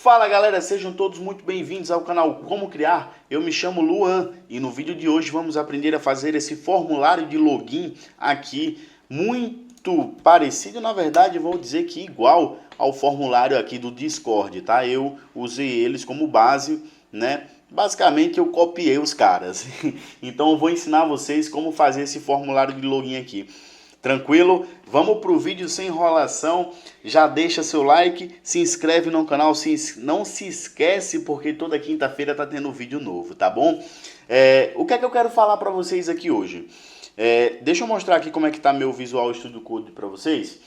Fala galera, sejam todos muito bem-vindos ao canal Como Criar. Eu me chamo Luan e no vídeo de hoje vamos aprender a fazer esse formulário de login aqui, muito parecido, na verdade vou dizer que igual ao formulário aqui do Discord, tá? Eu usei eles como base, né? Basicamente eu copiei os caras. Então eu vou ensinar vocês como fazer esse formulário de login aqui. Tranquilo? Vamos para o vídeo sem enrolação. Já deixa seu like, se inscreve no canal, não se esquece porque toda quinta-feira tá tendo vídeo novo, tá bom? O que é que eu quero falar para vocês aqui hoje? Deixa eu mostrar aqui como é que tá meu Visual Studio Code para vocês.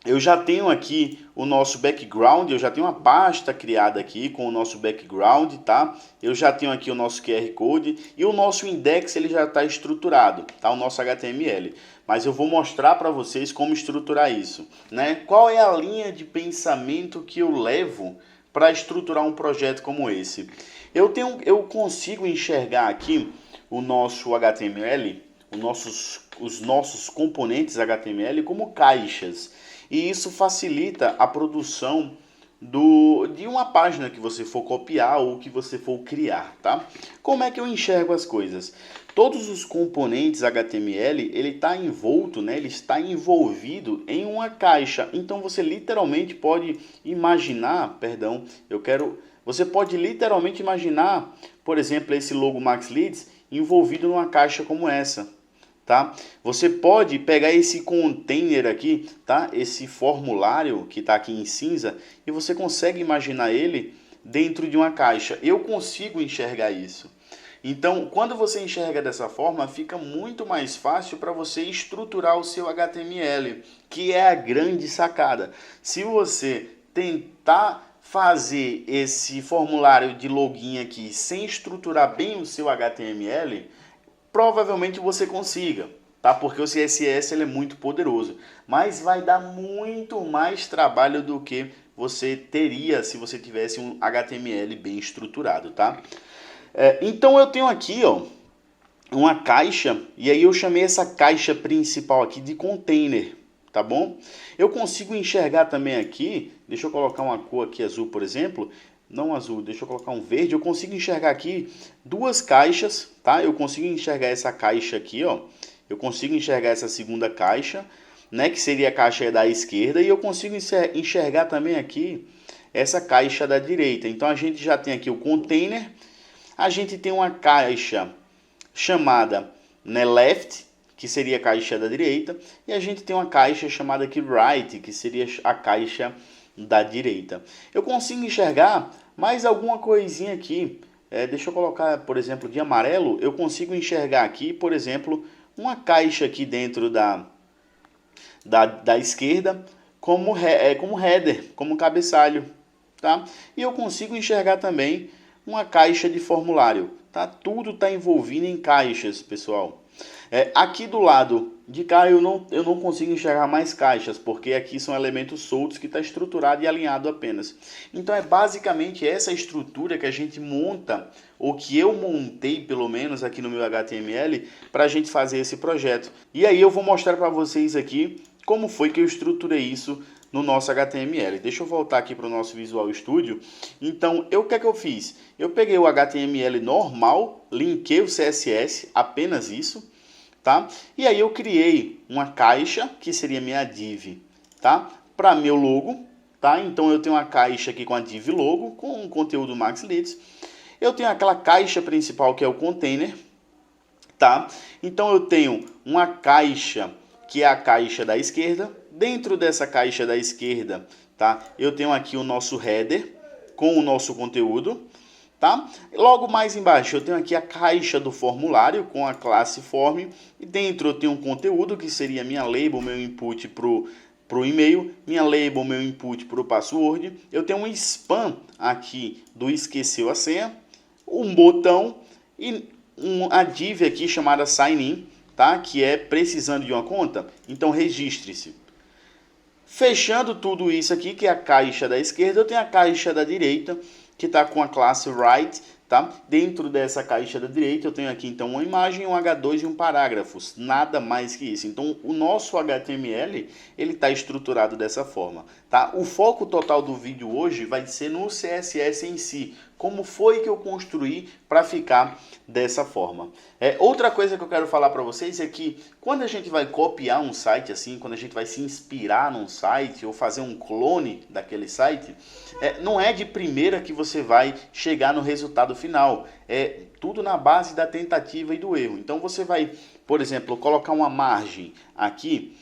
Eu já tenho aqui o nosso background, eu já tenho uma pasta criada aqui com o nosso background, tá? Eu já tenho aqui o nosso QR Code e o nosso index ele já está estruturado, tá? O nosso HTML. Mas eu vou mostrar para vocês como estruturar isso, né? Qual é a linha de pensamento que eu levo para estruturar um projeto como esse? Eu consigo enxergar aqui o nosso HTML, os nossos componentes HTML como caixas. E isso facilita a produção de uma página que você for copiar ou que você for criar, tá? Como é que eu enxergo as coisas? Todos os componentes HTML, ele está envolto, né? Ele está envolvido em uma caixa. Então você literalmente pode imaginar, você pode literalmente imaginar, por exemplo, esse logo Max Leads envolvido numa caixa como essa. Tá? Você pode pegar esse container aqui, tá? Esse formulário que está aqui em cinza e você consegue imaginar ele dentro de uma caixa. Eu consigo enxergar isso. Então, quando você enxerga dessa forma, fica muito mais fácil para você estruturar o seu HTML, que é a grande sacada. Se você tentar fazer esse formulário de login aqui sem estruturar bem o seu HTML, provavelmente você consiga, tá? Porque o CSS ele é muito poderoso, mas vai dar muito mais trabalho do que você teria se você tivesse um HTML bem estruturado, tá? Então eu tenho aqui, ó, uma caixa, e aí eu chamei essa caixa principal aqui de container, tá bom? Eu consigo enxergar também aqui, deixa eu colocar uma cor aqui azul, por exemplo. Não azul, deixa eu colocar um verde. Eu consigo enxergar aqui duas caixas, tá? Eu consigo enxergar essa caixa aqui, ó. Eu consigo enxergar essa segunda caixa, né? Que seria a caixa da esquerda. E eu consigo enxergar também aqui essa caixa da direita. Então a gente já tem aqui o container. A gente tem uma caixa chamada, né, left, que seria a caixa da direita. E a gente tem uma caixa chamada aqui right, que seria a caixa da direita. Eu consigo enxergar mais alguma coisinha aqui. Deixa eu colocar, por exemplo, de amarelo. Eu consigo enxergar aqui, por exemplo, uma caixa aqui dentro da esquerda como header, como cabeçalho, tá? E eu consigo enxergar também uma caixa de formulário, tá? Tudo está envolvido em caixas, pessoal. Aqui do lado de cá eu não consigo enxergar mais caixas, porque aqui são elementos soltos que está estruturado e alinhado apenas. Então é basicamente essa estrutura que a gente monta, ou que eu montei pelo menos aqui no meu HTML, para a gente fazer esse projeto. E aí eu vou mostrar para vocês aqui como foi que eu estruturei isso no nosso HTML. Deixa eu voltar aqui para o nosso Visual Studio. Então, o que é que eu fiz? Eu peguei o HTML normal, linkei o CSS, apenas isso, tá? E aí eu criei uma caixa, que seria minha div, tá? Para meu logo, tá? Então eu tenho uma caixa aqui com a div logo, com o conteúdo Max Leads. Eu tenho aquela caixa principal que é o container, tá? Então eu tenho uma caixa que é a caixa da esquerda. Dentro dessa caixa da esquerda, tá? Eu tenho aqui o nosso header com o nosso conteúdo, tá? Logo mais embaixo eu tenho aqui a caixa do formulário com a classe form. E dentro eu tenho um conteúdo que seria minha label, meu input pro e-mail, minha label, meu input pro password. Eu tenho um spam aqui do esqueceu a senha, um botão e a div aqui chamada sign in, tá? Que é precisando de uma conta, então registre-se. Fechando tudo isso aqui, que é a caixa da esquerda, eu tenho a caixa da direita, que está com a classe right, tá? Dentro dessa caixa da direita eu tenho aqui então uma imagem, um H2 e um parágrafo, nada mais que isso. Então o nosso HTML ele está estruturado dessa forma, tá? O foco total do vídeo hoje vai ser no CSS em si, como foi que eu construí para ficar dessa forma. Outra coisa que eu quero falar para vocês é que quando a gente vai copiar um site assim, quando a gente vai se inspirar num site ou fazer um clone daquele site, não é de primeira que você vai chegar no resultado final. É tudo na base da tentativa e do erro. Então você vai, por exemplo, colocar uma margem aqui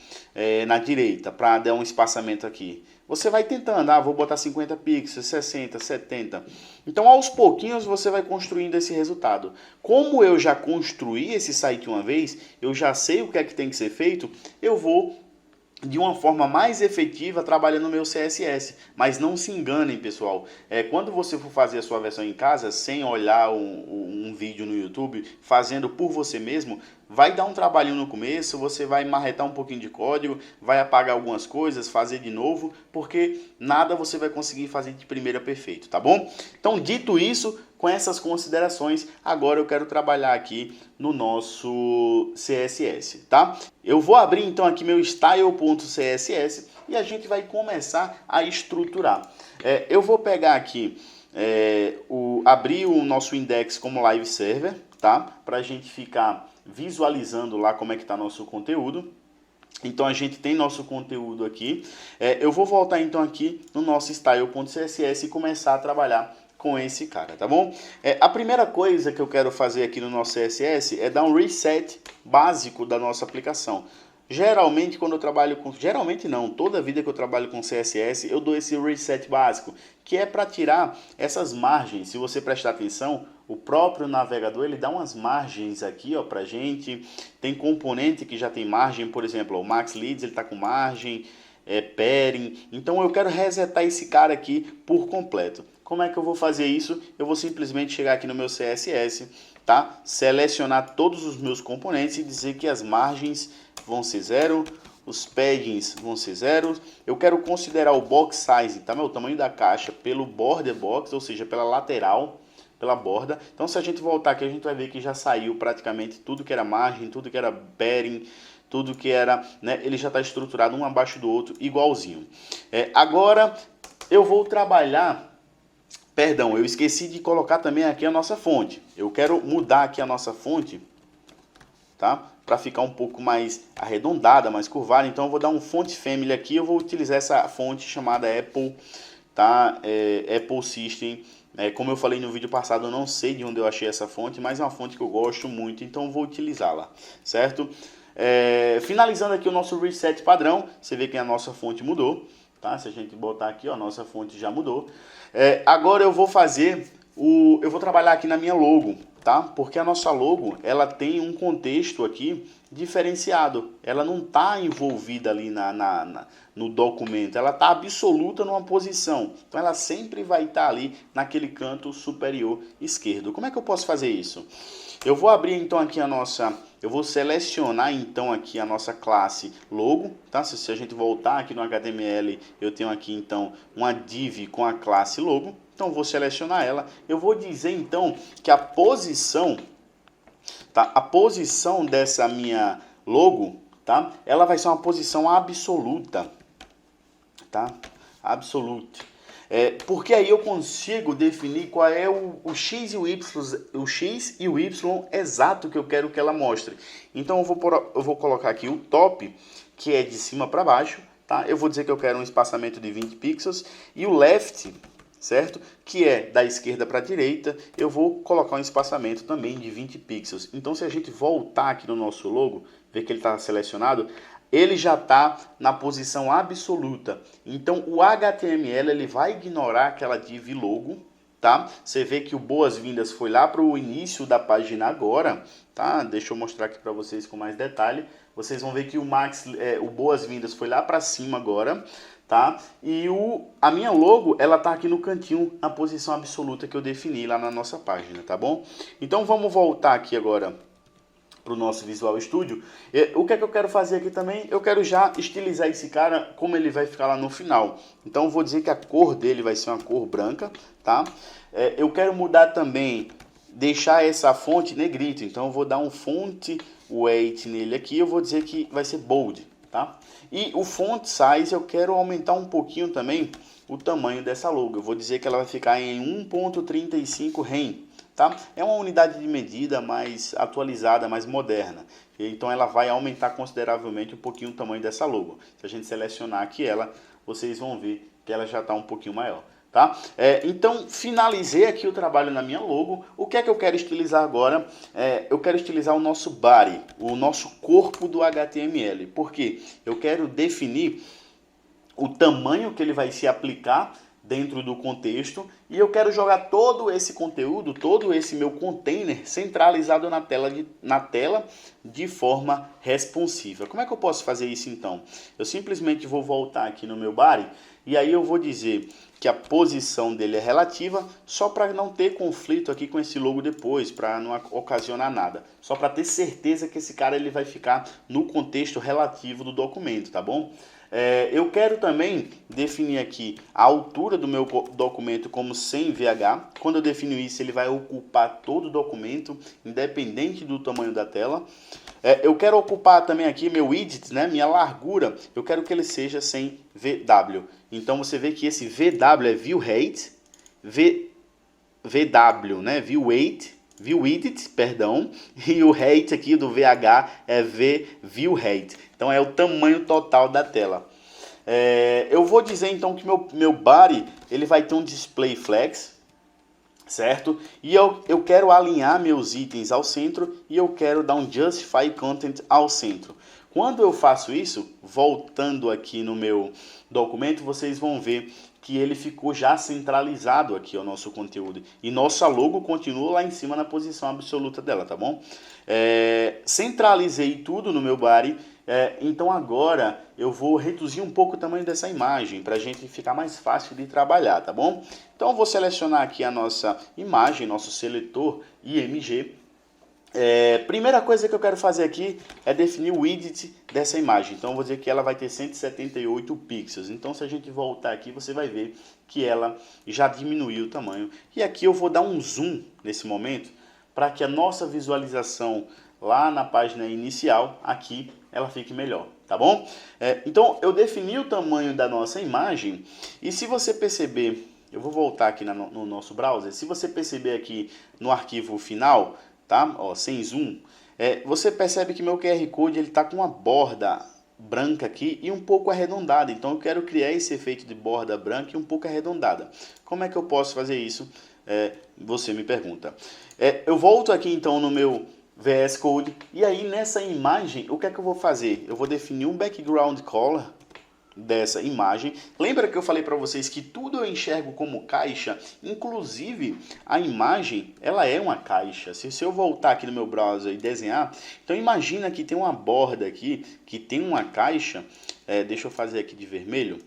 na direita para dar um espaçamento aqui. Você vai tentando, vou botar 50 pixels, 60, 70. Então, aos pouquinhos, você vai construindo esse resultado. Como eu já construí esse site uma vez, eu já sei o que é que tem que ser feito, eu vou de uma forma mais efetiva trabalhando no meu CSS. Mas não se enganem, pessoal. Quando você for fazer a sua versão em casa, sem olhar um vídeo no YouTube, fazendo por você mesmo, vai dar um trabalhinho no começo, você vai marretar um pouquinho de código, vai apagar algumas coisas, fazer de novo, porque nada você vai conseguir fazer de primeira perfeito, tá bom? Então, dito isso, com essas considerações, agora eu quero trabalhar aqui no nosso CSS, tá? Eu vou abrir então aqui meu style.css e a gente vai começar a estruturar. Eu vou pegar aqui, abrir o nosso index como live server, tá? Para a gente ficar visualizando lá como é que está nosso conteúdo. Então a gente tem nosso conteúdo aqui. Eu vou voltar então aqui no nosso style.css e começar a trabalhar com esse cara, tá bom? A primeira coisa que eu quero fazer aqui no nosso CSS é dar um reset básico da nossa aplicação. Geralmente quando eu trabalho com... Geralmente não, toda vida que eu trabalho com CSS eu dou esse reset básico, que é para tirar essas margens. Se você prestar atenção, o próprio navegador ele dá umas margens aqui, ó, pra gente. Tem componente que já tem margem, por exemplo, o Max Leads ele tá com margem, padding. Então eu quero resetar esse cara aqui por completo. Como é que eu vou fazer isso? Eu vou simplesmente chegar aqui no meu CSS, tá? Selecionar todos os meus componentes e dizer que as margens vão ser 0, os paddings vão ser 0. Eu quero considerar o box size, tá? O tamanho da caixa pelo border box, ou seja, pela lateral, pela borda. Então se a gente voltar aqui, a gente vai ver que já saiu praticamente tudo que era margem, tudo que era padding, tudo que era, né? Ele já está estruturado um abaixo do outro, igualzinho. Agora eu vou trabalhar... Perdão, eu esqueci de colocar também aqui a nossa fonte. Eu quero mudar aqui a nossa fonte, tá? Para ficar um pouco mais arredondada, mais curvada. Então eu vou dar um font family aqui. Eu vou utilizar essa fonte chamada Apple, tá? Apple System. Como eu falei no vídeo passado, eu não sei de onde eu achei essa fonte, mas é uma fonte que eu gosto muito, então eu vou utilizá-la, certo? Finalizando aqui o nosso reset padrão, você vê que a nossa fonte mudou, tá? Se a gente botar aqui, ó, a nossa fonte já mudou. Agora eu vou fazer eu vou trabalhar aqui na minha logo, tá? Porque a nossa logo, ela tem um contexto aqui diferenciado. Ela não está envolvida ali no documento, ela está absoluta numa posição. Então ela sempre vai estar ali naquele canto superior esquerdo. Como é que eu posso fazer isso? Eu vou abrir então aqui eu vou selecionar então aqui a nossa classe logo, tá? Se a gente voltar aqui no HTML, eu tenho aqui então uma div com a classe logo. Então vou selecionar ela. Eu vou dizer então que a posição, tá? A posição dessa minha logo, tá? Ela vai ser uma posição absoluta, tá? Absolute. Porque aí eu consigo definir qual é o X e o Y exato que eu quero que ela mostre. Então eu vou colocar aqui o top, que é de cima para baixo, tá? Eu vou dizer que eu quero um espaçamento de 20 pixels e o left, certo? Que é da esquerda para a direita, eu vou colocar um espaçamento também de 20 pixels. Então se a gente voltar aqui no nosso logo, ver que ele está selecionado, ele já está na posição absoluta. Então o HTML ele vai ignorar aquela div logo, tá? Você vê que o boas-vindas foi lá para o início da página agora, tá? Deixa eu mostrar aqui para vocês com mais detalhe. Vocês vão ver que o boas-vindas foi lá para cima agora, tá? E a minha logo, ela tá aqui no cantinho, na posição absoluta que eu defini lá na nossa página, tá bom? Então vamos voltar aqui agora para o nosso Visual Studio. O que é que eu quero fazer aqui também? Eu quero já estilizar esse cara como ele vai ficar lá no final. Então eu vou dizer que a cor dele vai ser uma cor branca, tá? Eu quero mudar também, deixar essa fonte negrito. Então eu vou dar um font weight nele aqui, eu vou dizer que vai ser bold, tá? E o font size eu quero aumentar um pouquinho também o tamanho dessa logo. Eu vou dizer que ela vai ficar em 1.35 rem. Tá? É uma unidade de medida mais atualizada, mais moderna. Então ela vai aumentar consideravelmente um pouquinho o tamanho dessa logo. Se a gente selecionar aqui ela, vocês vão ver que ela já está um pouquinho maior. Tá? Então finalizei aqui o trabalho na minha logo. O que é que eu quero estilizar agora? Eu quero estilizar o nosso body, o nosso corpo do HTML. Porque eu quero definir o tamanho que ele vai se aplicar dentro do contexto, e eu quero jogar todo esse conteúdo, todo esse meu container centralizado na tela de forma responsiva. Como é que eu posso fazer isso então? Eu simplesmente vou voltar aqui no meu body, e aí eu vou dizer que a posição dele é relativa, só para não ter conflito aqui com esse logo depois, para não ocasionar nada. Só para ter certeza que esse cara ele vai ficar no contexto relativo do documento, tá bom? Eu quero também definir aqui a altura do meu documento como 100 VH. Quando eu defino isso, ele vai ocupar todo o documento, independente do tamanho da tela. Eu quero ocupar também aqui meu width, né, minha largura, eu quero que ele seja sem VW. Então você vê que esse VW é View Height, VW, né, View Width, perdão, e o height aqui do VH é View Height. Então é o tamanho total da tela. Eu vou dizer então que meu body ele vai ter um display flex, certo? E eu quero alinhar meus itens ao centro e eu quero dar um justify content ao centro. Quando eu faço isso, voltando aqui no meu documento, vocês vão ver que ele ficou já centralizado aqui o nosso conteúdo. E nossa logo continua lá em cima na posição absoluta dela, tá bom? Centralizei tudo no meu body. Então agora eu vou reduzir um pouco o tamanho dessa imagem para a gente ficar mais fácil de trabalhar, tá bom? Então eu vou selecionar aqui a nossa imagem, nosso seletor IMG. Primeira coisa que eu quero fazer aqui é definir o width dessa imagem. Então eu vou dizer que ela vai ter 178 pixels. Então se a gente voltar aqui, você vai ver que ela já diminuiu o tamanho. E aqui eu vou dar um zoom nesse momento para que a nossa visualização lá na página inicial, aqui, ela fique melhor, tá bom? Então eu defini o tamanho da nossa imagem e se você perceber, eu vou voltar aqui no nosso browser, se você perceber aqui no arquivo final, tá? Ó, sem zoom, você percebe que meu QR Code ele tá com uma borda branca aqui e um pouco arredondada. Então eu quero criar esse efeito de borda branca e um pouco arredondada. Como é que eu posso fazer isso? Você me pergunta. Eu volto aqui então no meu VS Code e aí nessa imagem o que é que eu vou fazer? Eu vou definir um background color dessa imagem. Lembra que eu falei para vocês que tudo eu enxergo como caixa, inclusive a imagem, ela é uma caixa. Se eu voltar aqui no meu browser e desenhar, então imagina que tem uma borda aqui, que tem uma caixa, deixa eu fazer aqui de vermelho.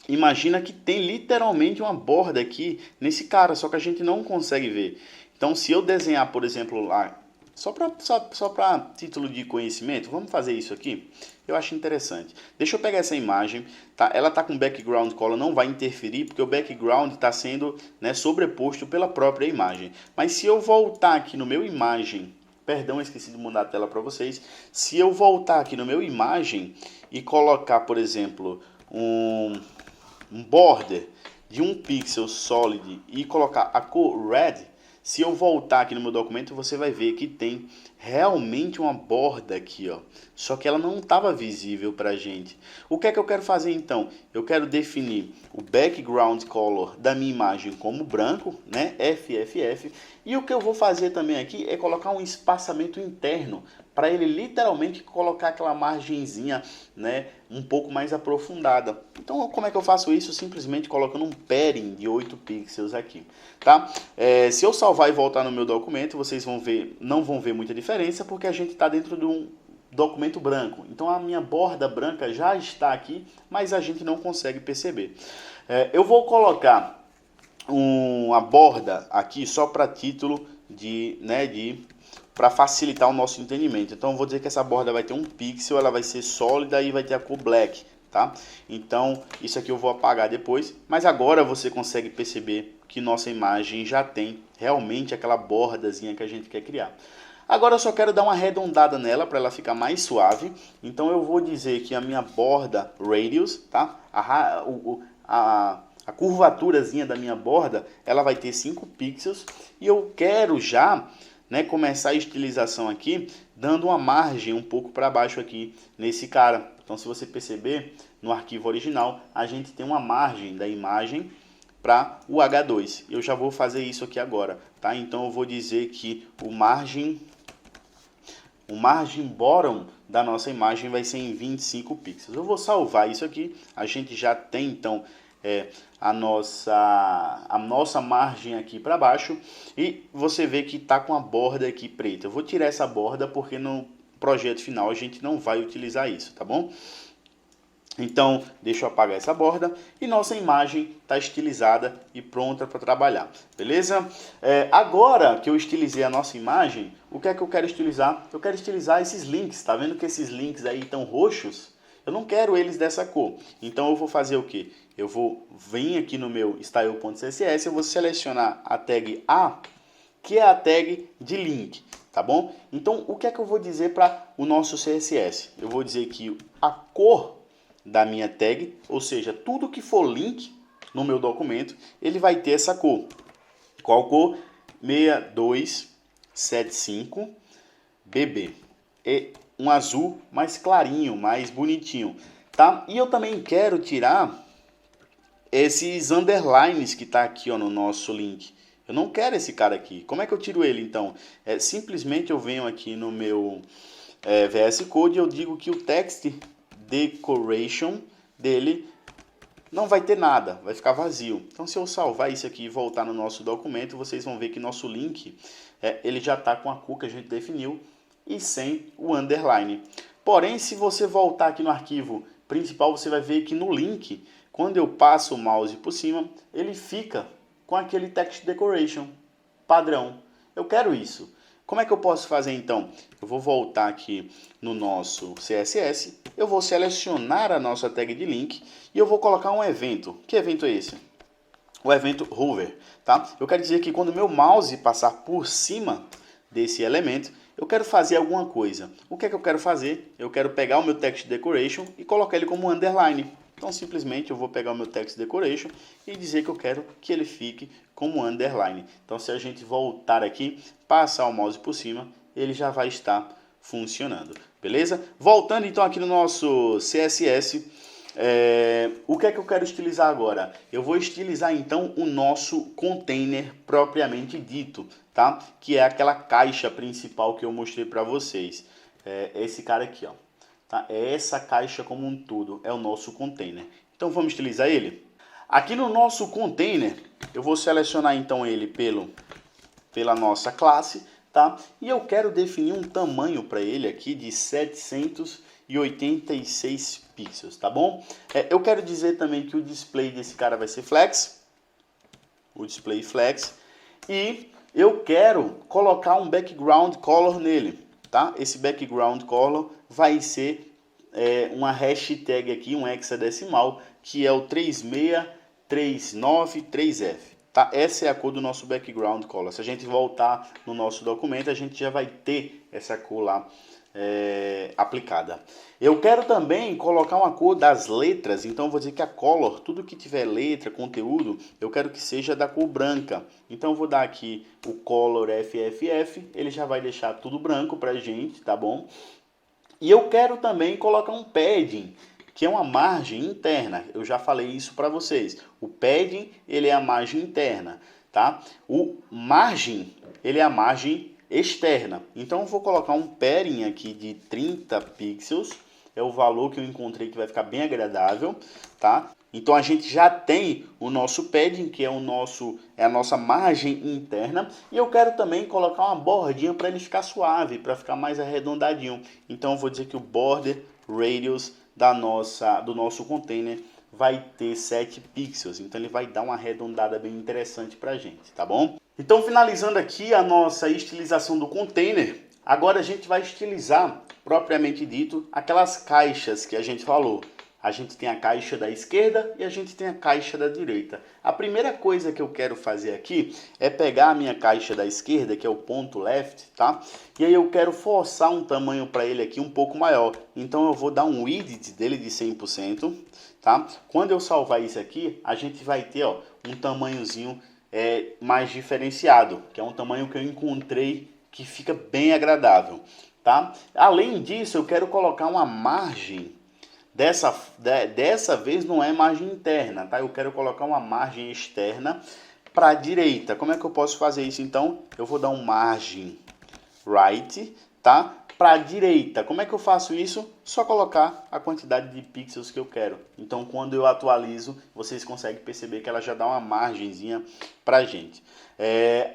Imagina que tem literalmente uma borda aqui nesse cara, só que a gente não consegue ver. Então se eu desenhar, por exemplo, lá, só para título de conhecimento, vamos fazer isso aqui? Eu acho interessante. Deixa eu pegar essa imagem, tá? Ela está com background color, não vai interferir, porque o background está sendo, né, sobreposto pela própria imagem. Mas se eu voltar aqui no meu imagem, perdão, esqueci de mudar a tela para vocês. Se eu voltar aqui no meu imagem e colocar, por exemplo, um border de 1 pixel solid e colocar a cor red, se eu voltar aqui no meu documento, você vai ver que tem realmente uma borda aqui, ó. Só que ela não estava visível para a gente. O que é que eu quero fazer então? Eu quero definir o background color da minha imagem como branco, né? FFF. E o que eu vou fazer também aqui é colocar um espaçamento interno para ele literalmente colocar aquela margenzinha, né, um pouco mais aprofundada. Então, como é que eu faço isso? Simplesmente colocando um padding de 8 pixels aqui, tá? Se eu salvar e voltar no meu documento, vocês vão ver, não vão ver muita diferença, porque a gente está dentro de um documento branco. Então, a minha borda branca já está aqui, mas a gente não consegue perceber. Eu vou colocar uma borda aqui só para título de para facilitar o nosso entendimento. Então eu vou dizer que essa borda vai ter 1 pixel, ela vai ser sólida e vai ter a cor black, tá? Então isso aqui eu vou apagar depois, mas agora você consegue perceber que nossa imagem já tem realmente aquela bordazinha que a gente quer criar. Agora eu só quero dar uma arredondada nela para ela ficar mais suave. Então eu vou dizer que a minha borda radius, tá? A curvaturazinha da minha borda, ela vai ter 5 pixels. E eu quero já, né, começar a estilização aqui, dando uma margem um pouco para baixo aqui nesse cara. Então se você perceber, no arquivo original, a gente tem uma margem da imagem para o H2. Eu já vou fazer isso aqui agora, tá? Então eu vou dizer que o margem bottom da nossa imagem vai ser em 25 pixels. Eu vou salvar isso aqui. A gente já tem então a nossa margem aqui para baixo. E você vê que está com a borda aqui preta. Eu vou tirar essa borda porque no projeto final a gente não vai utilizar isso, tá bom? Então, deixa eu apagar essa borda e nossa imagem está estilizada e pronta para trabalhar, beleza? Agora que eu estilizei a nossa imagem, o que é que eu quero estilizar? Eu quero estilizar esses links, tá vendo que esses links aí estão roxos? Eu não quero eles dessa cor, então eu vou fazer o que? Eu vou vir aqui no meu style.css, eu vou selecionar a tag A, que é a tag de link, tá bom? Então, o que é que eu vou dizer para o nosso CSS? Eu vou dizer que a cor da minha tag, ou seja, tudo que for link no meu documento, ele vai ter essa cor. Qual cor? 6275BB. É um azul mais clarinho, mais bonitinho, tá? E eu também quero tirar esses underlines que tá aqui, ó, no nosso link. Eu não quero esse cara aqui. Como é que eu tiro ele, então? Simplesmente eu venho aqui no meu VS Code e eu digo que o text decoration dele não vai ter nada, vai ficar vazio. Então se eu salvar isso aqui e voltar no nosso documento, vocês vão ver que nosso link ele já está com a cor que a gente definiu e sem o underline. Porém, se você voltar aqui no arquivo principal, você vai ver que no link, quando eu passo o mouse por cima, ele fica com aquele text decoration padrão. Eu quero isso. Como é que eu posso fazer então? Eu vou voltar aqui no nosso CSS, eu vou selecionar a nossa tag de link e eu vou colocar um evento. Que evento é esse? O evento hover, tá? Eu quero dizer que quando o meu mouse passar por cima desse elemento, eu quero fazer alguma coisa. O que é que eu quero fazer? Eu quero pegar o meu text decoration e colocar ele como underline. Então, simplesmente, eu vou pegar o meu text decoration e dizer que eu quero que ele fique como underline. Então, se a gente voltar aqui, passar o mouse por cima, ele já vai estar funcionando. Beleza? Voltando, então, aqui no nosso CSS, o que é que eu quero estilizar agora? Eu vou estilizar, então, o nosso container propriamente dito, tá? Que é aquela caixa principal que eu mostrei para vocês. Esse cara aqui, ó. Tá? É essa caixa como um todo, é o nosso container. Então vamos estilizar ele? Aqui no nosso container, eu vou selecionar então ele pela nossa classe, tá? E eu quero definir um tamanho para ele aqui de 786 pixels, tá bom? Eu quero dizer também que o display desse cara vai ser flex, o display flex, e eu quero colocar um background color nele. Tá? Esse background color vai ser uma hashtag aqui, um hexadecimal, que é o 36393F. Tá? Essa é a cor do nosso background color. Se a gente voltar no nosso documento, a gente já vai ter essa cor lá aplicada. Eu quero também colocar uma cor das letras, então eu vou dizer que a color, tudo que tiver letra, conteúdo, eu quero que seja da cor branca. Então eu vou dar aqui o color FFF, ele já vai deixar tudo branco pra gente, tá bom? E eu quero também colocar um padding, que é uma margem interna. Eu já falei isso para vocês. O padding, ele é a margem interna, tá? O margin, ele é a margem externa. Então eu vou colocar um padding aqui de 30 pixels, é o valor que eu encontrei que vai ficar bem agradável, tá? Então a gente já tem o nosso padding, que é a nossa margem interna, e eu quero também colocar uma bordinha para ele ficar suave, para ficar mais arredondadinho. Então eu vou dizer que o border radius do nosso container vai ter 7 pixels, então ele vai dar uma arredondada bem interessante para a gente, tá bom? Então, finalizando aqui a nossa estilização do container, Agora a gente vai estilizar, propriamente dito, aquelas caixas que a gente falou. A gente tem a caixa da esquerda e a gente tem a caixa da direita. A primeira coisa que eu quero fazer aqui é pegar a minha caixa da esquerda, que é o ponto left, tá? E aí eu quero forçar um tamanho para ele aqui um pouco maior. Então eu vou dar um width dele de 100%, tá? Quando eu salvar isso aqui, a gente vai ter, ó, um tamanhozinho mais diferenciado, que é um tamanho que eu encontrei que fica bem agradável, tá? Além disso, eu quero colocar uma margem. Dessa vez não é margem interna, tá? Eu quero colocar uma margem externa para a direita. Como é que eu posso fazer isso? Então, eu vou dar um margem right, tá? Para a direita. Como é que eu faço isso? Só colocar a quantidade de pixels que eu quero. Então, quando eu atualizo, vocês conseguem perceber que ela já dá uma margenzinha para a gente.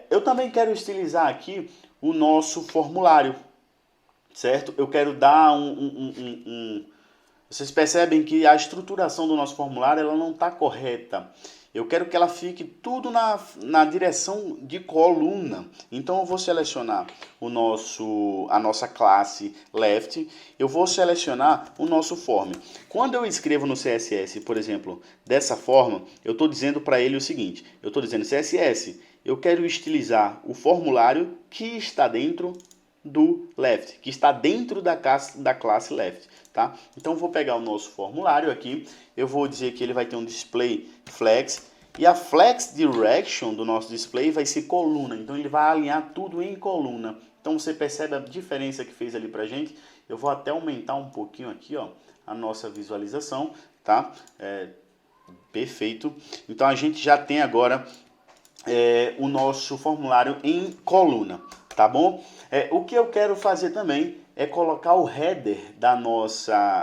Eu também quero estilizar aqui o nosso formulário, certo? Eu quero dar Vocês percebem que a estruturação do nosso formulário ela não está correta. Eu quero que ela fique tudo na direção de coluna. Então eu vou selecionar a nossa classe left. Eu vou selecionar o nosso form. Quando eu escrevo no CSS, por exemplo, dessa forma, eu estou dizendo para ele o seguinte. Eu estou dizendo CSS, eu quero estilizar o formulário que está dentro do left, que está dentro da classe left, tá? Então eu vou pegar o nosso formulário aqui, eu vou dizer que ele vai ter um display flex, e a flex direction do nosso display vai ser coluna, então ele vai alinhar tudo em coluna. Então você percebe a diferença que fez ali pra gente? Eu vou até aumentar um pouquinho aqui, ó, a nossa visualização, tá? Perfeito. Então a gente já tem agora o nosso formulário em coluna. Tá bom? O que eu quero fazer também é colocar o header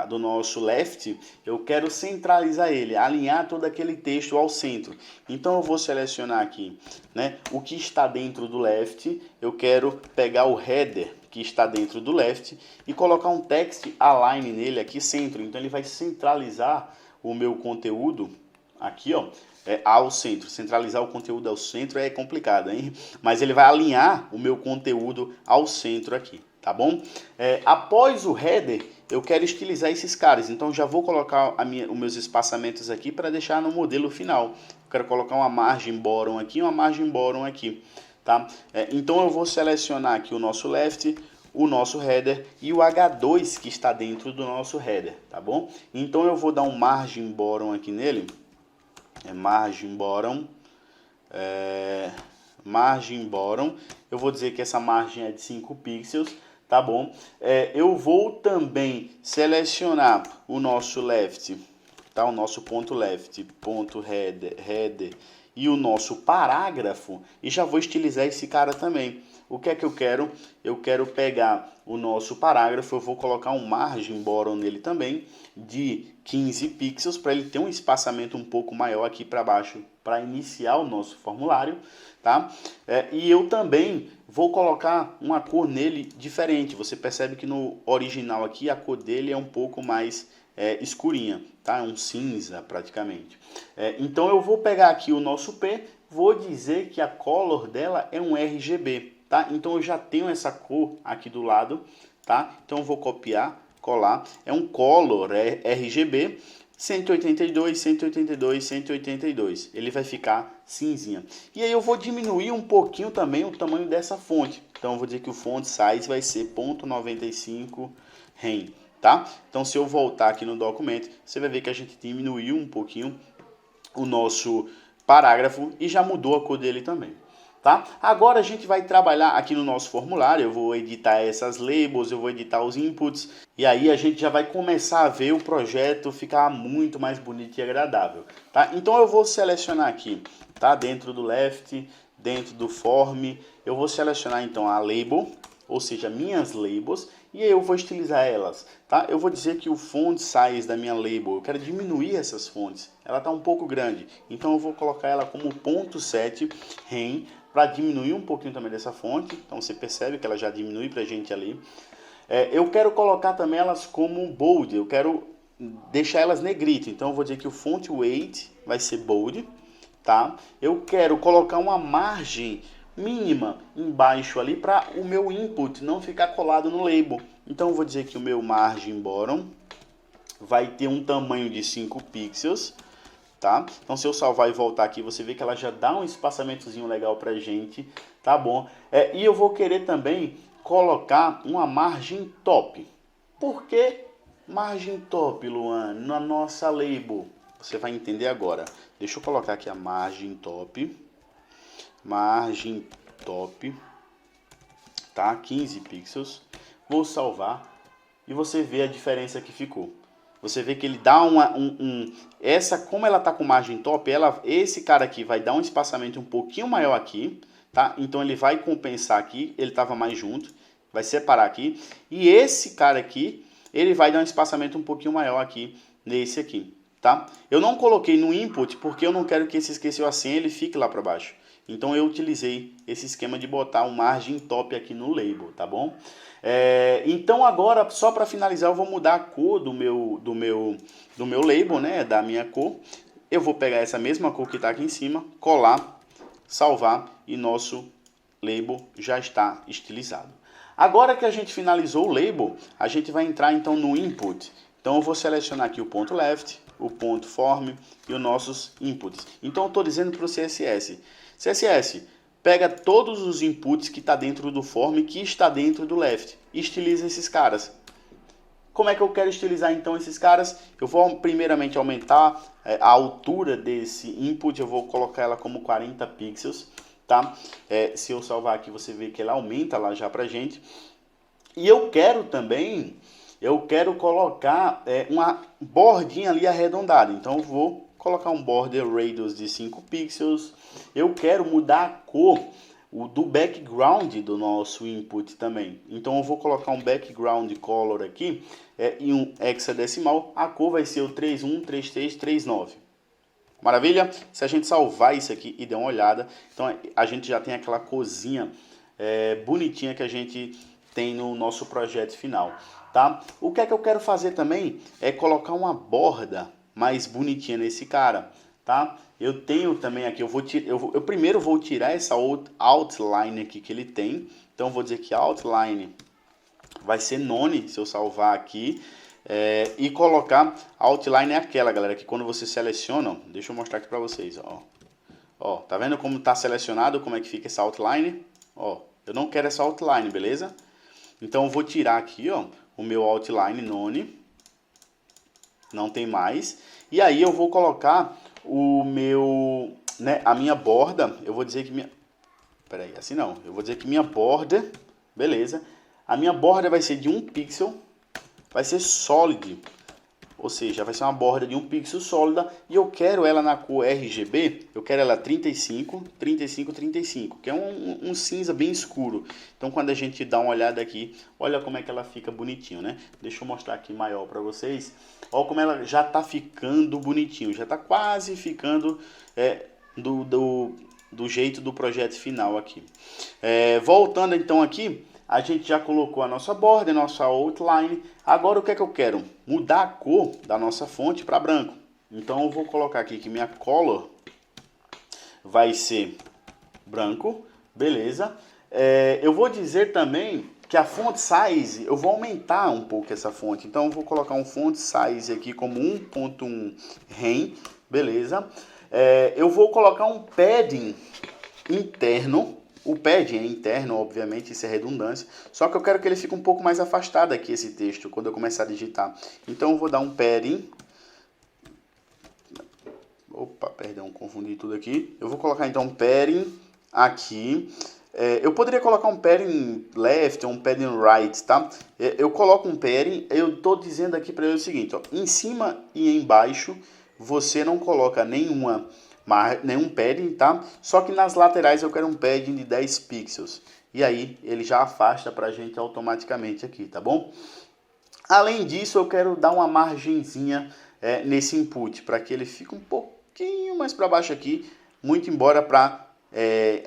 do nosso left. Eu quero centralizar ele, alinhar todo aquele texto ao centro. Então eu vou selecionar aqui, né, o que está dentro do left. Eu quero pegar o header que está dentro do left e colocar um text align nele aqui centro. Então ele vai centralizar o meu conteúdo aqui, ó, ao centro. Centralizar o conteúdo ao centro é complicado, hein? Mas ele vai alinhar o meu conteúdo ao centro aqui, tá bom? Após o header, eu quero estilizar esses caras. Então já vou colocar os meus espaçamentos aqui para deixar no modelo final. Eu quero colocar uma margem bottom aqui e uma margem bottom aqui, tá? Então eu vou selecionar aqui o nosso left, o nosso header e o H2 que está dentro do nosso header, tá bom? Então eu vou dar um margem bottom aqui nele. Margem bottom, margem bottom, eu vou dizer que essa margem é de 5 pixels, tá bom? Eu vou também selecionar o nosso left, tá? O nosso ponto left, ponto header e o nosso parágrafo, e já vou estilizar esse cara também. O que é que eu quero? Eu quero pegar o nosso parágrafo, eu vou colocar um margem bottom nele também, de 15 pixels, para ele ter um espaçamento um pouco maior aqui para baixo, para iniciar o nosso formulário, tá? E eu também vou colocar uma cor nele diferente. Você percebe que no original aqui a cor dele é um pouco mais escurinha, tá? É um cinza praticamente. Então eu vou pegar aqui o nosso P, vou dizer que a color dela é um RGB, tá? Então eu já tenho essa cor aqui do lado, tá? Então eu vou copiar, colar, é um color RGB 182, 182, 182. Ele vai ficar cinzinha. E aí eu vou diminuir um pouquinho também o tamanho dessa fonte. Então eu vou dizer que o font size vai ser 0.95 rem, tá? Então se eu voltar aqui no documento, você vai ver que a gente diminuiu um pouquinho o nosso parágrafo e já mudou a cor dele também. Tá? Agora a gente vai trabalhar aqui no nosso formulário, eu vou editar essas labels, eu vou editar os inputs, e aí a gente já vai começar a ver o projeto ficar muito mais bonito e agradável. Tá? Então eu vou selecionar aqui, tá? Dentro do left, dentro do form, eu vou selecionar então a label, ou seja, minhas labels, e aí eu vou estilizar elas, tá? Eu vou dizer que o font size da minha label, eu quero diminuir essas fontes, ela está um pouco grande, então eu vou colocar ela como 0.7 rem, para diminuir um pouquinho também dessa fonte. Então você percebe que ela já diminui para a gente ali. Eu quero colocar também elas como bold, eu quero deixar elas negrito, então eu vou dizer que o font weight vai ser bold, tá? Eu quero colocar uma margem mínima embaixo ali para o meu input não ficar colado no label. Então eu vou dizer que o meu margin bottom vai ter um tamanho de 5 pixels, tá? Então se eu salvar e voltar aqui, você vê que ela já dá um espaçamentozinho legal pra gente, tá bom? E eu vou querer também colocar uma margem top. Por que margem top, Luan, na nossa label? Você vai entender agora. Deixa eu colocar aqui a margem top. Margem top, tá? 15 pixels. Vou salvar e você vê a diferença que ficou. Você vê que ele dá essa, como ela tá com margem top, esse cara aqui vai dar um espaçamento um pouquinho maior aqui, tá? Então ele vai compensar aqui, ele tava mais junto, vai separar aqui. E esse cara aqui, ele vai dar um espaçamento um pouquinho maior aqui nesse aqui, tá? Eu não coloquei no input porque eu não quero que esse esqueceu a senha ele fique lá para baixo. Então eu utilizei esse esquema de botar um margin top aqui no label, tá bom? Então agora, só para finalizar, eu vou mudar a cor do meu label, né? Da minha cor. Eu vou pegar essa mesma cor que está aqui em cima, colar, salvar e nosso label já está estilizado. Agora que a gente finalizou o label, a gente vai entrar então no input. Então eu vou selecionar aqui o ponto left, o ponto form e os nossos inputs. Então eu estou dizendo para o CSS, pega todos os inputs que está dentro do form e que está dentro do left e estiliza esses caras. Como é que eu quero estilizar então esses caras? Eu vou primeiramente aumentar a altura desse input, eu vou colocar ela como 40 pixels, tá? Se eu salvar aqui você vê que ela aumenta lá já pra gente. E eu quero também, colocar uma bordinha ali arredondada, então eu vou colocar um border radius de 5 pixels. Eu quero mudar a cor do background do nosso input também. Então eu vou colocar um background color aqui e um hexadecimal. A cor vai ser o 313339. Maravilha? Se a gente salvar isso aqui e der uma olhada, então a gente já tem aquela corzinha bonitinha que a gente tem no nosso projeto final, tá? O que é que eu quero fazer também é colocar uma borda mais bonitinha nesse cara, tá? Eu tenho também aqui, eu primeiro vou tirar essa outline aqui que ele tem. Então eu vou dizer que a outline vai ser none, se eu salvar aqui. E colocar a outline é aquela, galera, que quando você seleciona, deixa eu mostrar aqui pra vocês, ó, tá vendo como tá selecionado, como é que fica essa outline? Ó, eu não quero essa outline, beleza? Então eu vou tirar aqui, ó, o meu outline none, não tem mais. E aí eu vou colocar o meu, a minha borda, eu vou dizer que assim não, eu vou dizer que minha borda, beleza? A minha borda vai ser de 1 pixel, vai ser solid, ou seja, vai ser uma borda de 1 pixel sólida e eu quero ela na cor RGB, eu quero ela 35, 35, 35, que é um cinza bem escuro. Então quando a gente dá uma olhada aqui, olha como é que ela fica bonitinho, né? Deixa eu mostrar aqui maior para vocês. Olha como ela já tá ficando bonitinho, já tá quase ficando do jeito do projeto final aqui. Voltando então aqui, a gente já colocou a nossa borda, a nossa outline. Agora o que é que eu quero? Mudar a cor da nossa fonte para branco. Então eu vou colocar aqui que minha color vai ser branco, beleza? Eu vou dizer também que a font size, eu vou aumentar um pouco essa fonte. Então eu vou colocar um font size aqui como 1.1 rem, beleza? Eu vou colocar um padding interno. O padding é interno, obviamente, isso é redundância. Só que eu quero que ele fique um pouco mais afastado aqui, esse texto, quando eu começar a digitar. Então eu vou dar um padding. Opa, perdão, confundi tudo aqui. Eu vou colocar então um padding aqui. Eu poderia colocar um padding left ou um padding right, tá? Eu coloco um padding, eu estou dizendo aqui para ele o seguinte, ó, em cima e embaixo você não coloca nenhum padding, tá? Só que nas laterais eu quero um padding de 10 pixels. E aí ele já afasta pra gente automaticamente aqui, tá bom? Além disso, eu quero dar uma margenzinha nesse input, para que ele fique um pouquinho mais para baixo aqui, muito embora para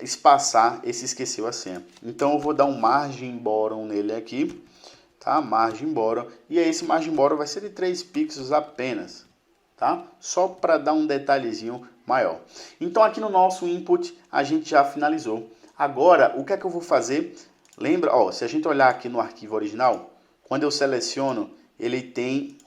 espaçar esse esqueceu a senha. Então eu vou dar um margin bottom nele aqui, tá? Margin bottom. E aí esse margin bottom vai ser de 3 pixels apenas, tá? Só para dar um detalhezinho maior. Então aqui no nosso input a gente já finalizou Agora, o que é que eu vou fazer? Lembra, ó, se a gente olhar aqui no arquivo original, quando eu seleciono, ele tem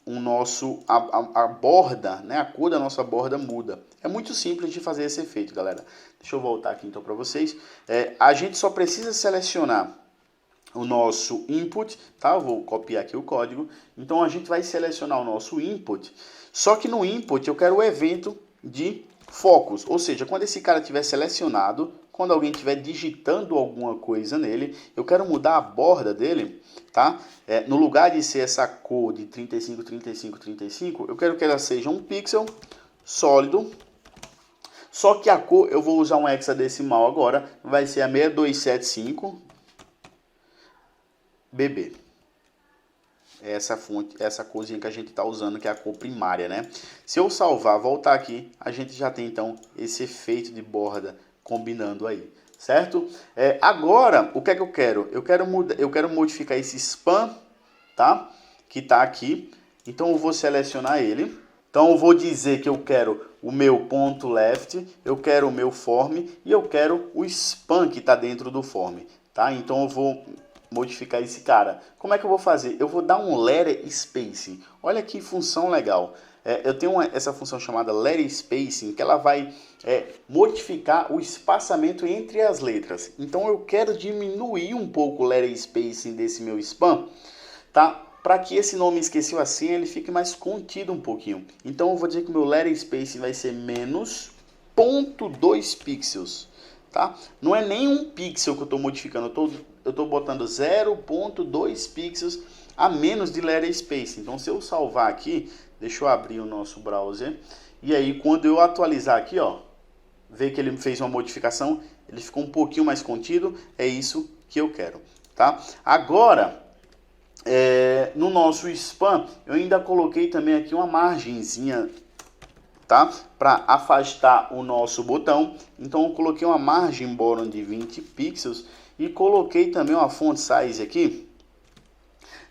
a borda, né? A cor da nossa borda muda. É muito simples de fazer esse efeito, galera. Deixa eu voltar aqui então para vocês. A gente só precisa selecionar o nosso input, tá? Eu vou copiar aqui o código. Então a gente vai selecionar o nosso input. Só que no input eu quero o evento de focus, ou seja, quando esse cara estiver selecionado, quando alguém estiver digitando alguma coisa nele, eu quero mudar a borda dele, tá? No lugar de ser essa cor de 35, 35, 35, eu quero que ela seja um pixel sólido. Só que a cor, eu vou usar um hexadecimal agora, vai ser a 6275 BB. Essa fonte, essa corzinha que a gente está usando, que é a cor primária, né? Se eu salvar, voltar aqui, a gente já tem então esse efeito de borda combinando aí, certo? Agora, o que é que eu quero? Eu quero modificar esse span, tá? Que está aqui. Então eu vou selecionar ele. Então eu vou dizer que eu quero o meu ponto left, eu quero o meu form e eu quero o span que está dentro do form, tá? Então eu vou modificar esse cara. Como é que eu vou fazer? Eu vou dar um letter spacing. Olha que função legal. Eu tenho essa função chamada letter spacing, que ela vai modificar o espaçamento entre as letras. Então eu quero diminuir um pouco o letter spacing desse meu span, tá? Para que esse nome esqueceu assim, ele fique mais contido um pouquinho. Então eu vou dizer que o meu letter spacing vai ser menos 0.2 pixels. Tá? Não é nem um pixel que eu estou modificando, eu estou botando 0.2 pixels a menos de letter spacing. Então se eu salvar aqui, deixa eu abrir o nosso browser, e aí quando eu atualizar aqui, ó, ver que ele fez uma modificação, ele ficou um pouquinho mais contido, é isso que eu quero. Tá? Agora, no nosso span, eu ainda coloquei também aqui uma margenzinha, tá? Para afastar o nosso botão. Então eu coloquei uma margem border de 20 pixels e coloquei também uma font size aqui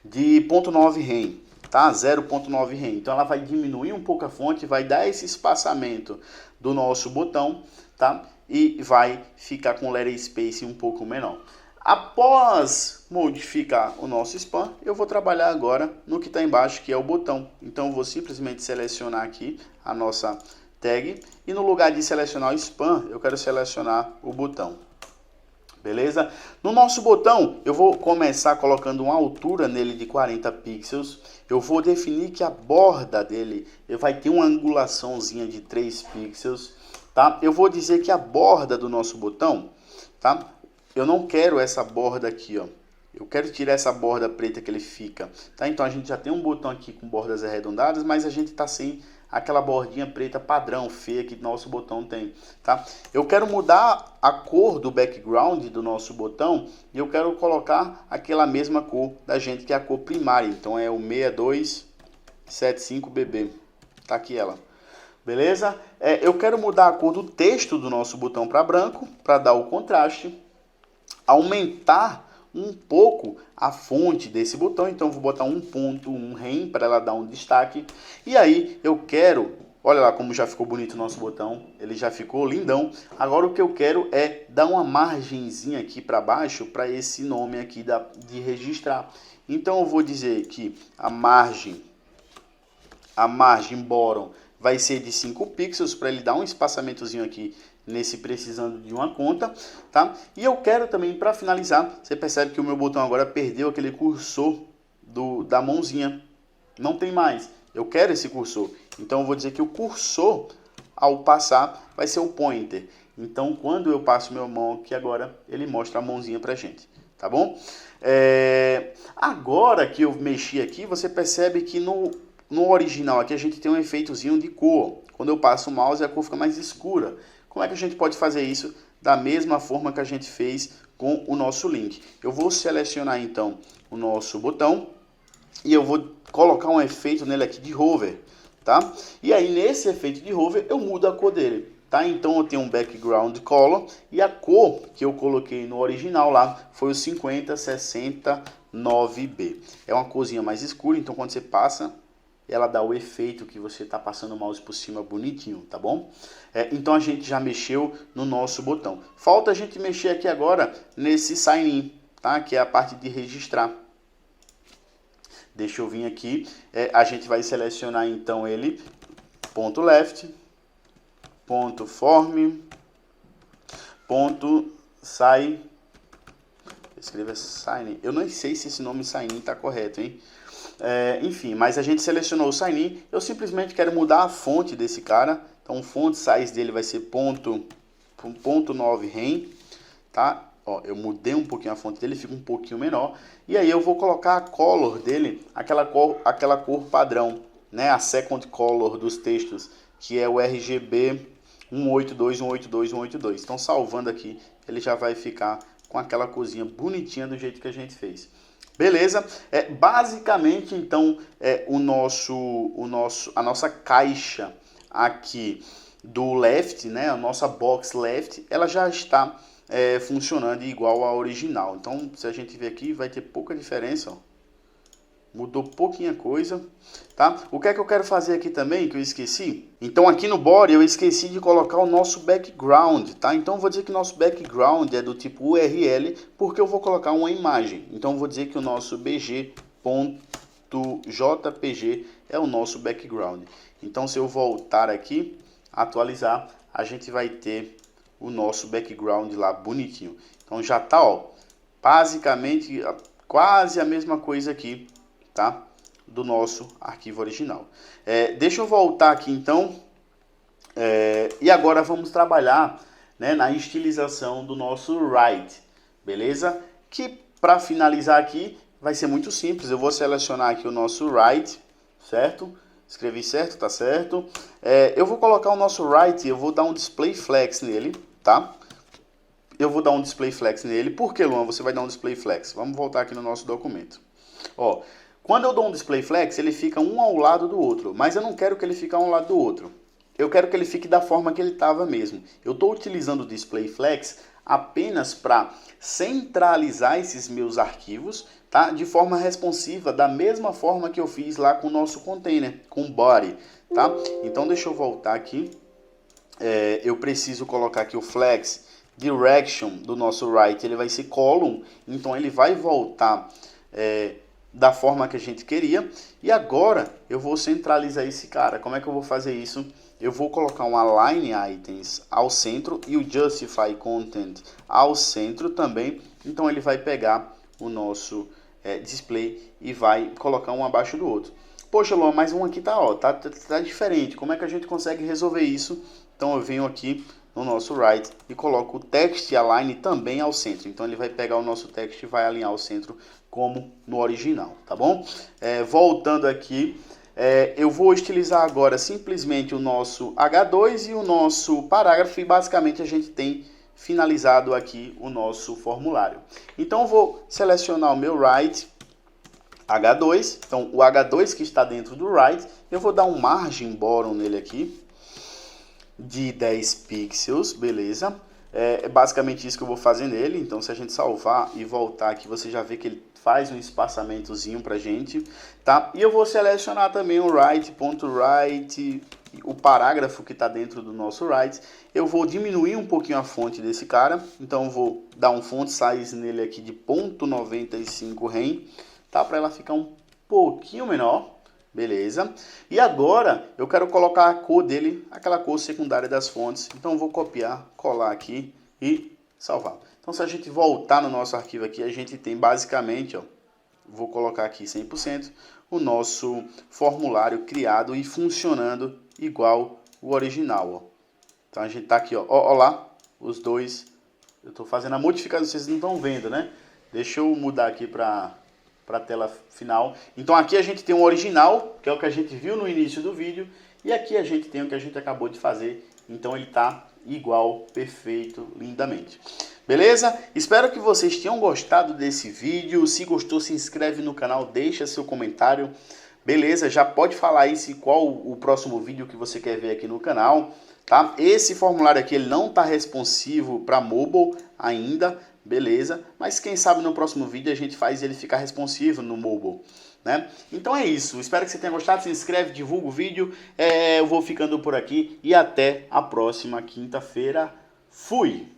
de 0.9 rem, tá? 0.9 rem. Então ela vai diminuir um pouco a fonte, vai dar esse espaçamento do nosso botão, tá? E vai ficar com o letter spacing um pouco menor. Após modificar o nosso span, eu vou trabalhar agora no que está embaixo, que é o botão. Então eu vou simplesmente selecionar aqui a nossa tag e no lugar de selecionar o span, eu quero selecionar o botão. Beleza? No nosso botão, eu vou começar colocando uma altura nele de 40 pixels. Eu vou definir que a borda dele vai ter uma angulaçãozinha de 3 pixels, tá? Eu vou dizer que a borda do nosso botão, tá? Eu não quero essa borda aqui, ó. Eu quero tirar essa borda preta que ele fica, tá? Então a gente já tem um botão aqui com bordas arredondadas, mas a gente tá sem aquela bordinha preta padrão, feia que nosso botão tem, tá? Eu quero mudar a cor do background do nosso botão e eu quero colocar aquela mesma cor da gente, que é a cor primária. Então é o 6275BB, tá aqui ela. Beleza? Eu quero mudar a cor do texto do nosso botão para branco, para dar o contraste. Aumentar um pouco a fonte desse botão, então eu vou botar 1.1 rem para ela dar um destaque. E aí eu quero, olha lá como já ficou bonito o nosso botão, ele já ficou lindão. Agora o que eu quero é dar uma margenzinha aqui para baixo para esse nome aqui de registrar. Então eu vou dizer que a margem bottom vai ser de 5 pixels para ele dar um espaçamentozinho aqui nesse precisando de uma conta, tá? E eu quero também, para finalizar, você percebe que o meu botão agora perdeu aquele cursor da mãozinha. Não tem mais. Eu quero esse cursor. Então eu vou dizer que o cursor, ao passar, vai ser o pointer. Então quando eu passo minha mão aqui agora, ele mostra a mãozinha pra gente, tá bom? Agora que eu mexi aqui, você percebe que no original aqui a gente tem um efeitozinho de cor. Quando eu passo o mouse, a cor fica mais escura. Como é que a gente pode fazer isso da mesma forma que a gente fez com o nosso link? Eu vou selecionar então o nosso botão e eu vou colocar um efeito nele aqui de hover, tá? E aí nesse efeito de hover eu mudo a cor dele, tá? Então eu tenho um background color e a cor que eu coloquei no original lá foi o 5069B. É uma corzinha mais escura, então quando você passa, e ela dá o efeito que você está passando o mouse por cima bonitinho, tá bom? Então a gente já mexeu no nosso botão. Falta a gente mexer aqui agora nesse sign in, tá? Que é a parte de registrar. Deixa eu vir aqui, a gente vai selecionar então ele, ponto left, ponto form, ponto sign, escreva sign, eu não sei se esse nome sign in está correto, hein? Enfim, mas a gente selecionou o sign in, eu simplesmente quero mudar a fonte desse cara, então o font size dele vai ser ponto 9 rem, tá? Ó, eu mudei um pouquinho a fonte dele, fica um pouquinho menor. E aí eu vou colocar a color dele, aquela cor padrão, né? A second color dos textos, que é o RGB 182, 182, 182. Então salvando aqui, ele já vai ficar com aquela corzinha bonitinha do jeito que a gente fez. Beleza? Basicamente, então, a nossa caixa aqui do left, né? A nossa box left, ela já está funcionando igual à original. Então, se a gente ver aqui, vai ter pouca diferença, ó. Mudou pouquinha coisa, tá? O que é que eu quero fazer aqui também, que eu esqueci? Então, aqui no body, eu esqueci de colocar o nosso background, tá? Então, eu vou dizer que o nosso background é do tipo URL, porque eu vou colocar uma imagem. Então, eu vou dizer que o nosso bg.jpg é o nosso background. Então, se eu voltar aqui, atualizar, a gente vai ter o nosso background lá bonitinho. Então já tá, ó, basicamente quase a mesma coisa aqui, tá? Do nosso arquivo original. Deixa eu voltar aqui então, e agora vamos trabalhar, né, na estilização do nosso write, beleza? Que para finalizar aqui vai ser muito simples. Eu vou selecionar aqui o nosso write, certo? Escrevi certo, tá certo. Eu vou colocar o nosso write, eu vou dar um display flex nele, tá? Eu vou dar um display flex nele. Por que, Luan, você vai dar um display flex? Vamos voltar aqui no nosso documento. Ó, quando eu dou um display flex, ele fica um ao lado do outro, mas eu não quero que ele fique um ao lado do outro. Eu quero que ele fique da forma que ele estava mesmo. Eu estou utilizando o display flex apenas para centralizar esses meus arquivos, tá? De forma responsiva, da mesma forma que eu fiz lá com o nosso container, com o body, tá? Então deixa eu voltar aqui. Eu preciso colocar aqui o flex direction do nosso write, ele vai ser column, então ele vai voltar da forma que a gente queria. E agora eu vou centralizar esse cara. Como é que eu vou fazer isso? Eu vou colocar um align items ao centro e o justify content ao centro também. Então ele vai pegar o nosso display e vai colocar um abaixo do outro. Poxa, Luan, mas um aqui tá diferente. Como é que a gente consegue resolver isso? Então eu venho aqui no nosso write e coloco o text align também ao centro. Então ele vai pegar o nosso text e vai alinhar ao centro como no original, tá bom? Voltando aqui, eu vou estilizar agora simplesmente o nosso H2 e o nosso parágrafo, e basicamente a gente tem finalizado aqui o nosso formulário. Então eu vou selecionar o meu write H2, então o H2 que está dentro do write, eu vou dar um margin bottom nele aqui de 10 pixels, beleza? É basicamente isso que eu vou fazer nele. Então se a gente salvar e voltar aqui, você já vê que ele faz um espaçamentozinho pra gente, tá? E eu vou selecionar também o write.write, o parágrafo que está dentro do nosso write. Eu vou diminuir um pouquinho a fonte desse cara, então eu vou dar um font size nele aqui de 0.95 rem, tá? Para ela ficar um pouquinho menor, beleza? E agora eu quero colocar a cor dele, aquela cor secundária das fontes. Então eu vou copiar, colar aqui e salvar. Então se a gente voltar no nosso arquivo aqui, a gente tem basicamente, ó, vou colocar aqui 100%, o nosso formulário criado e funcionando igual o original, ó. Então a gente tá aqui, ó lá, os dois. Eu tô fazendo a modificação, vocês não estão vendo, né? Deixa eu mudar aqui para a tela final. Então aqui a gente tem um original, que é o que a gente viu no início do vídeo, e aqui a gente tem o que a gente acabou de fazer. Então ele tá igual, perfeito, lindamente. Beleza? Espero que vocês tenham gostado desse vídeo. Se gostou, se inscreve no canal, deixa seu comentário. Beleza? Já pode falar aí qual o próximo vídeo que você quer ver aqui no canal, tá? Esse formulário aqui ele não está responsivo para mobile ainda, beleza? Mas quem sabe no próximo vídeo a gente faz ele ficar responsivo no mobile, né? Então é isso, espero que você tenha gostado, se inscreve, divulga o vídeo, eu vou ficando por aqui e até a próxima quinta-feira. Fui!